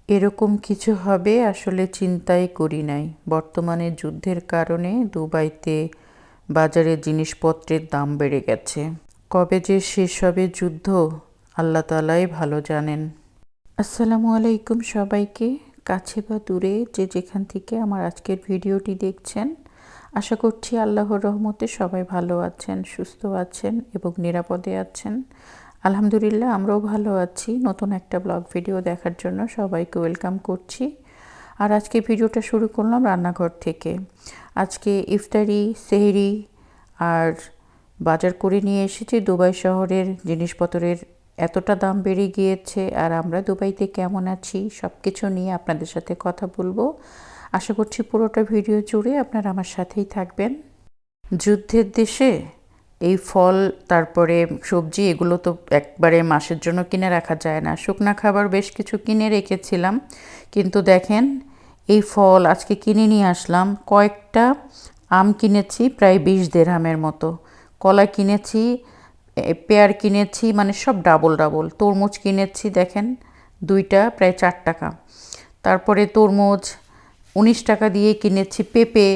এরকম কিছু হবে আসলে চিন্তাই করি নাই। বর্তমানে যুদ্ধের কারণে দুবাইতে বাজারে জিনিসপত্রের দাম বেড়ে গেছে। কবে যে শেষ হবে যুদ্ধ, আল্লাহ তাআলাই ভালো জানেন। আসসালামু আলাইকুম সবাইকে, কাছে বা দূরে যে যেখান থেকে আমার আজকের ভিডিওটি দেখছেন। আশা করছি আল্লাহর রহমতে সবাই ভালো আছেন, সুস্থ আছেন এবং নিরাপদে আছেন। আলহামদুলিল্লাহ আমরাও ভালো আছি। নতুন একটা ব্লগ ভিডিও দেখার জন্য সবাইকে ওয়েলকাম করছি। আর আজকে ভিডিওটা শুরু করলাম রান্নাঘর থেকে। আজকে ইফতারি, সেহরি আর বাজার করে নিয়ে এসেছি। দুবাই শহরের জিনিসপত্রের এতটা দাম বেড়ে গিয়েছে, আর আমরা দুবাইতে কেমন আছি সব কিছু নিয়ে আপনাদের সাথে কথা বলবো। আশা করছি পুরোটা ভিডিও জুড়ে আপনারা আমার সাথেই থাকবেন। যুদ্ধের দেশে এই ফল, তারপরে সবজি, এগুলো তো একবারে মাসের জন্য কিনে রাখা যায় না। শুকনা খাবার বেশ কিছু কিনে রেখেছিলাম, কিন্তু দেখেন এই ফল আজকে কিনে নিয়ে আসলাম। কয়েকটা আম কিনেছি প্রায় 20 দিরহামের মতো, কলা কিনেছি, পেয়ার কিনেছি, মানে সব ডাবল ডাবল। তরমুজ কিনেছি দেখেন দুইটা প্রায় 4 টাকা। তারপরে তরমুজ 19 টাকা দিয়ে কিনেছি। পেঁপে,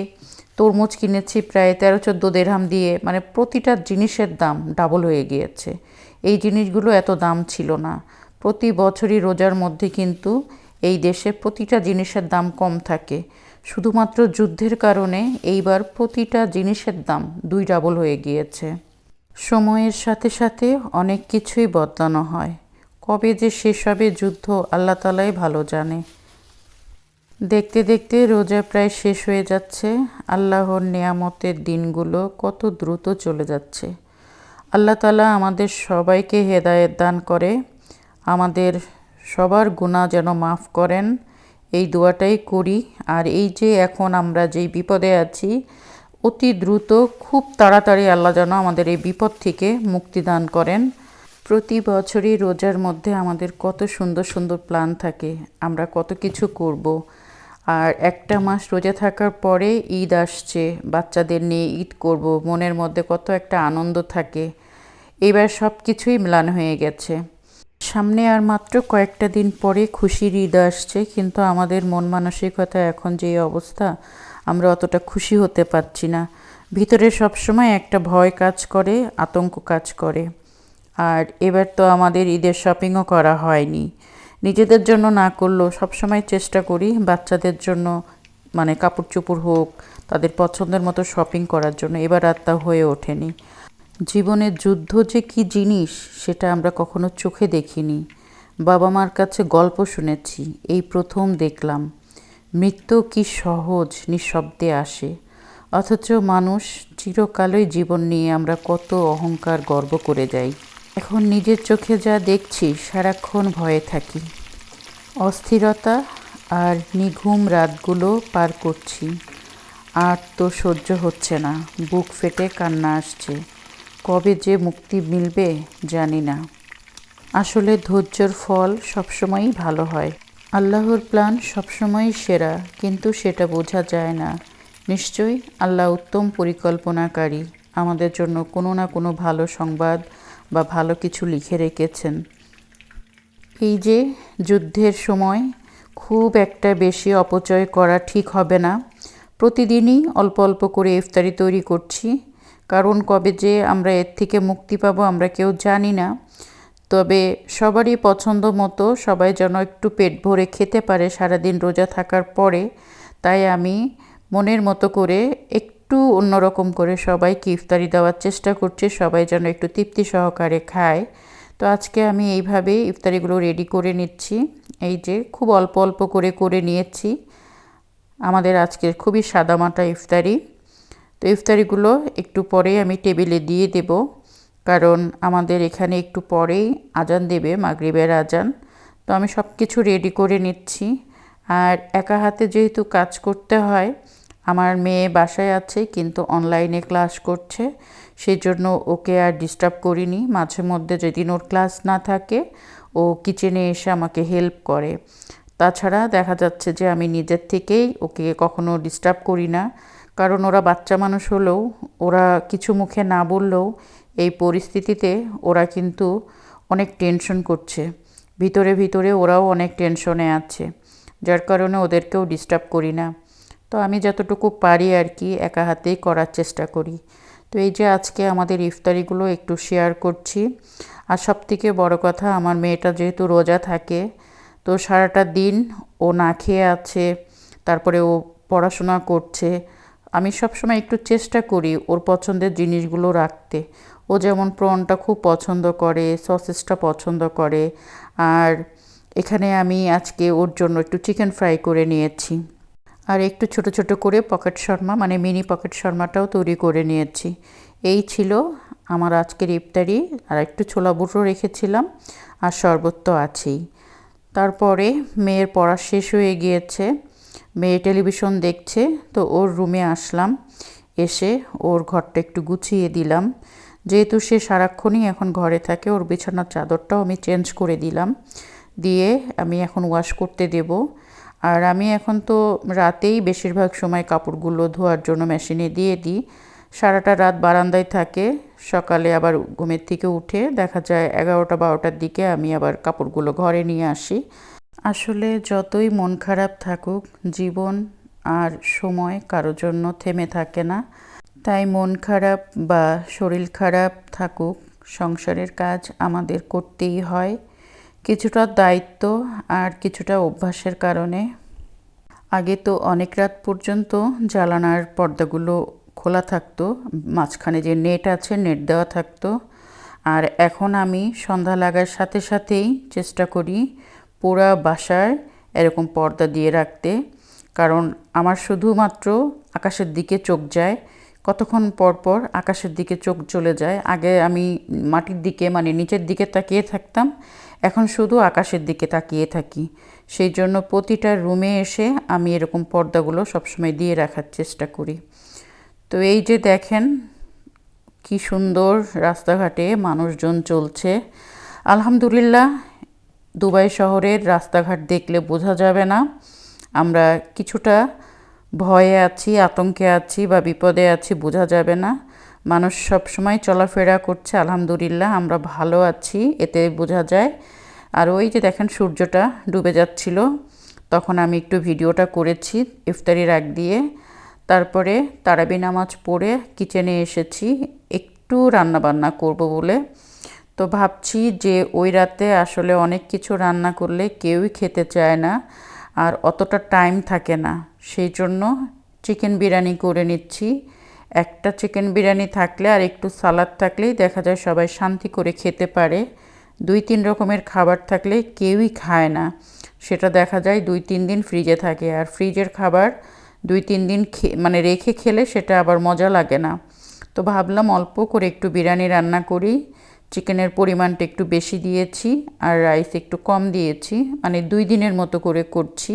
তরমুজ কিনেছি প্রায় 13-14 দিরহাম দিয়ে। মানে প্রতিটা জিনিসের দাম ডাবল হয়ে গিয়েছে। এই জিনিসগুলো এত দাম ছিল না। প্রতি বছরই রোজার মধ্যে কিন্তু এই দেশে প্রতিটা জিনিসের দাম কম থাকে। শুধুমাত্র যুদ্ধের কারণে এইবার প্রতিটা জিনিসের দাম 2 ডাবল হয়ে গিয়েছে। সময়ের সাথে সাথে অনেক কিছুই বদলানো হয়। কবে যে শেষ হবে যুদ্ধ আল্লাহ তাআলাই ভালো জানে। দেখতে দেখতে রোজা প্রায় শেষ হয়ে যাচ্ছে। আল্লাহর নেয়ামতের দিনগুলো কত দ্রুত চলে যাচ্ছে। আল্লাহ তাআলা আমাদের সবাইকে হেদায়েত দান করে, আমাদের সবার গুনাহ যেন মাফ করেন, এই দোয়াটাই করি। আর এই যে এখন আমরা যেই বিপদে আছি, অতি দ্রুত খুব তাড়াতাড়ি আল্লাহ যেন আমাদের এই বিপদ থেকে মুক্তি দান করেন। প্রতি বছরই রোজার মধ্যে আমাদের কত সুন্দর সুন্দর প্ল্যান থাকে, আমরা কত কিছু করব। আর একটা মাস রোজা থাকার পরে ঈদ আসছে, বাচ্চাদের নিয়ে ঈদ করব, মনের মধ্যে কত একটা আনন্দ থাকে। এবার সব কিছুই ম্লান হয়ে গেছে। সামনে আর মাত্র কয়েকটা দিন পরে খুশির ঈদ আসছে, কিন্তু আমাদের মন মানসিকতা এখন যে অবস্থা, আমরা অতটা খুশি হতে পারছি না। ভিতরে সবসময় একটা ভয় কাজ করে, আতঙ্ক কাজ করে। আর এবার তো আমাদের ঈদের শপিংও করা হয়নি। নিজেদের জন্য না করলেও সবসময় চেষ্টা করি বাচ্চাদের জন্য, মানে কাপড় চোপড় হোক, তাদের পছন্দের মতো শপিং করার জন্য। এবার আর তা হয়ে ওঠেনি। জীবনের যুদ্ধ যে কী জিনিস সেটা আমরা কখনো চোখে দেখিনি। বাবা মার কাছে গল্প শুনেছি, এই প্রথম দেখলাম মৃত্যু কি সহজ নিঃশব্দে আসে। অথচ মানুষ চিরকালই জীবন নিয়ে আমরা কত অহংকার গর্ব করে যাই। এখন নিজের চোখে যা দেখছি সারাক্ষণ ভয়ে থাকি। অস্থিরতা আর নিঘুম রাতগুলো পার করছি। আর তো সহ্য হচ্ছে না, বুক ফেটে কান্না আসছে। কবে যে মুক্তি মিলবে জানি না। আসলে ধৈর্যের ফল সবসময়ই ভালো হয়। আল্লাহর প্ল্যান সবসময়ই সেরা, কিন্তু সেটা বোঝা যায় না। নিশ্চয়ই আল্লাহ উত্তম পরিকল্পনাকারী, আমাদের জন্য কোনো না কোনো ভালো সংবাদ বা ভালো কিছু লিখে রেখেছেন। এই যে যুদ্ধের সময় খুব একটা বেশি অপচয় করা ঠিক হবে না। প্রতিদিনই অল্প অল্প করে ইফতারি তৈরি করছি, কারণ কবে যে আমরা এর থেকে মুক্তি পাবো আমরা কেউ জানি না। তবে সবারই পছন্দ মতো সবাই যেন একটু পেট ভরে খেতে পারে সারাদিন রোজা থাকার পরে, তাই আমি মনের মতো করে একটু অন্যরকম করে সবাইকে ইফতারি দেওয়ার চেষ্টা করছি, সবাই যেন একটু তৃপ্তি সহকারে খায়। তো আজকে আমি এইভাবেই ইফতারিগুলো রেডি করে নিচ্ছি। এই যে খুব অল্প অল্প করে করে নিয়েছি। আমাদের আজকে খুবই সাদামাটা ইফতারি। তো ইফতারিগুলো একটু পরেই আমি টেবিলে দিয়ে দেব, কারণ আমাদের এখানে একটু পরেই আজান দেবে, মাগরিবের আজান। তো আমি সব কিছু রেডি করে নিচ্ছি। আর একা হাতে যেহেতু কাজ করতে হয়, আমার মেয়ে বাসায় আছে কিন্তু অনলাইনে ক্লাস করছে, সেই জন্য ওকে আর ডিস্টার্ব করিনি। মাঝে মধ্যে যেদিন ওর ক্লাস না থাকে ও কিচেনে এসে আমাকে হেল্প করে। তাছাড়া দেখা যাচ্ছে যে আমি নিজের থেকেই ওকে কখনো ডিস্টার্ব করি না, কারণ ওরা বাচ্চা মানুষ হলেও, ওরা কিছু মুখে না বললেও এই পরিস্থিতিতে ওরা কিন্তু অনেক টেনশন করছে। ভিতরে ভিতরে ওরাও অনেক টেনশনে আছে, যার কারণে ওদেরকেও ডিস্টার্ব করি না। তো আমি যতটুকু পারি আর কি একা হাতেই করার চেষ্টা করি। তো এই যে আজকে আমাদের ইফতারিগুলো একটু শেয়ার করছি। আর সবথেকে বড় কথা, আমার মেয়েটা যেহেতু রোজা থাকে, তো সারাটা দিন ও না খেয়ে আছে, তারপরে ও পড়াশোনা করছে। আমি সবসময় একটু চেষ্টা করি ওর পছন্দের জিনিসগুলো রাখতে। ও যেমন প্রনটা খুব পছন্দ করে, সসেসটা পছন্দ করে। আর এখানে আমি আজকে ওর জন্য একটু চিকেন ফ্রাই করে নিয়েছি। আর একটু ছোট ছোট করে পকেট শর্মা, মানে মিনি পকেট শর্মাটাও তৈরি করে নিয়েছি। এই ছিল আমার আজকের ইফতারি। আর একটু ছোলা বুটো রেখেছিলাম, আর শরবত তো আছেই। তারপরে মেয়ের পড়া শেষ হয়ে গিয়েছে, মেয়ে টেলিভিশন দেখছে, তো ওর রুমে আসলাম। এসে ওর ঘরটা একটু গুছিয়ে দিলাম। যেহেতু সে সারাক্ষণই এখন ঘরে থাকে, ওর বিছানার চাদরটাও আমি চেঞ্জ করে দিলাম। দিয়ে আমি এখন ওয়াশ করতে দেব। আর আমি এখন তো রাতেই বেশিরভাগ সময় কাপড়গুলো ধোয়ার জন্য মেশিনে দিয়ে দিই। সারাটা রাত বারান্দায় থাকে, সকালে আবার ঘুমের থেকে উঠে দেখা যায় 11টা-12টার দিকে আমি আবার কাপড়গুলো ঘরে নিয়ে আসি। আসলে যতই মন খারাপ থাকুক, জীবন আর সময় কারো জন্য থেমে থাকে না। তাই মন খারাপ বা শরীর খারাপ থাকুক, সংসারের কাজ আমাদের করতেই হয়। কিছুটা দায়িত্ব আর কিছুটা অভ্যাসের কারণে। আগে তো অনেক রাত পর্যন্ত জানালার পর্দাগুলো খোলা থাকতো, মাঝখানে যে নেট আছে নেট দেওয়া থাকতো। আর এখন আমি সন্ধ্যা লাগার সাথে সাথেই চেষ্টা করি পুরা বাসায় এরকম পর্দা দিয়ে রাখতে। কারণ আমার শুধুমাত্র আকাশের দিকে চোখ যায়, কতক্ষণ পর পর আকাশের দিকে চোখ চলে যায়। আগে আমি মাটির দিকে, মানে নিচের দিকে তাকিয়ে থাকতাম, এখন শুধু আকাশের দিকে তাকিয়ে থাকি। সেই জন্য প্রতিটা রুমে এসে আমি এরকম পর্দাগুলো সবসময় দিয়ে রাখার চেষ্টা করি। তো এই যে দেখেন কি সুন্দর রাস্তাঘাটে মানুষজন চলছে। আলহামদুলিল্লাহ, দুবাই শহরের রাস্তাঘাট দেখলে বোঝা যাবে না আমরা কিছুটা ভয়ে আছি, আতঙ্কে আছি বা বিপদে আছি, বোঝা যাবে না। মানুষ সবসময় চলাফেরা করছে, আলহামদুলিল্লাহ আমরা ভালো আছি, এতে বোঝা যায়। আর ওই যে দেখেন সূর্যটা ডুবে যাচ্ছিল, তখন আমি একটু ভিডিওটা করেছি ইফতারির আগ দিয়ে। তারপরে তারাবি নামাজ পড়ে কিচেনে এসেছি একটু রান্নাবান্না করব বলে। তো ভাবছি যে ওই রাতে আসলে অনেক কিছু রান্না করলে কেউই খেতে চায় না, আর অতটা টাইম থাকে না। সেই জন্য চিকেন বিরিয়ানি করে নিচ্ছি। একটা চিকেন বিরিয়ানি থাকলে আর একটু সালাদ থাকলেই দেখা যায় সবাই শান্তি করে খেতে পারে। 2-3 রকমের খাবার থাকলে কেউই খায় না, সেটা দেখা যায় 2-3 দিন ফ্রিজে থাকে। আর ফ্রিজের খাবার 2-3 দিন মানে রেখে খেলে সেটা আবার মজা লাগে না। তো ভাবলাম অল্প করে একটু বিরিয়ানি রান্না করি। চিকেনের পরিমাণটা একটু বেশি দিয়েছি আর রাইস একটু কম দিয়েছি, মানে 2 দিনের মতো করে করছি।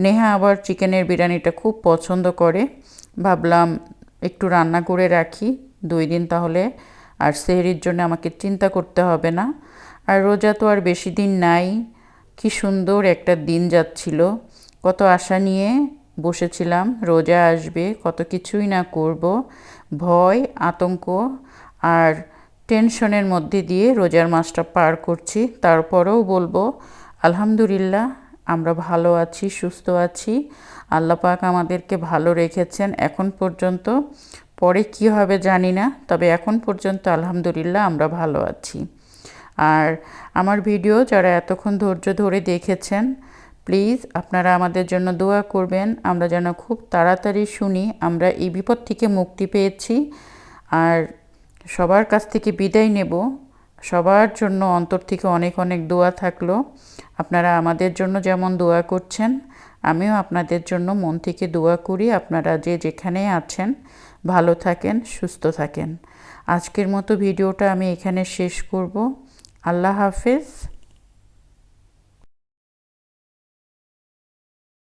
নেহা আবার চিকেনের বিরিয়ানিটা খুব পছন্দ করে, ভাবলাম একটু রান্না করে রাখি 2 দিন, তাহলে আর সেহরির জন্য আমাকে চিন্তা করতে হবে না। আর রোজা তো আর বেশি দিন নাই। কি সুন্দর একটা দিন যাচ্ছিল, কত আশা নিয়ে বসেছিলাম রোজা আসবে, কত কিছুই না করব, ভয় আতঙ্ক আর টেনশনের মধ্যে দিয়ে রোজার মাসটা পার করছি। তারপরেও বলবো আলহামদুলিল্লাহ, আমরা ভালো আছি, সুস্থ আছি। আল্লাহ পাক আমাদেরকে ভালো রেখেছেন এখন পর্যন্ত। পরে কি হবে জানি না, তবে এখন পর্যন্ত আলহামদুলিল্লাহ আমরা ভালো আছি। আর আমার ভিডিও যারা এতক্ষণ ধৈর্য ধরে দেখেছেন, প্লিজ আপনারা আমাদের জন্য দোয়া করবেন, আমরা যেন খুব তাড়াতাড়ি শুনি আমরা এই বিপদ থেকে মুক্তি পেয়েছি। আর সবার কাছ থেকে বিদায় নেব, সবার জন্য অন্তর থেকে অনেক অনেক দোয়া থাকলো। আপনারা আমাদের জন্য যেমন দোয়া করছেন, আমিও আপনাদের জন্য মন থেকে দোয়া করি। আপনারা যে যেখানে আছেন ভালো থাকেন, সুস্থ থাকেন। আজকের মতো ভিডিওটা আমি এখানে শেষ করব। আল্লাহ হাফেজ।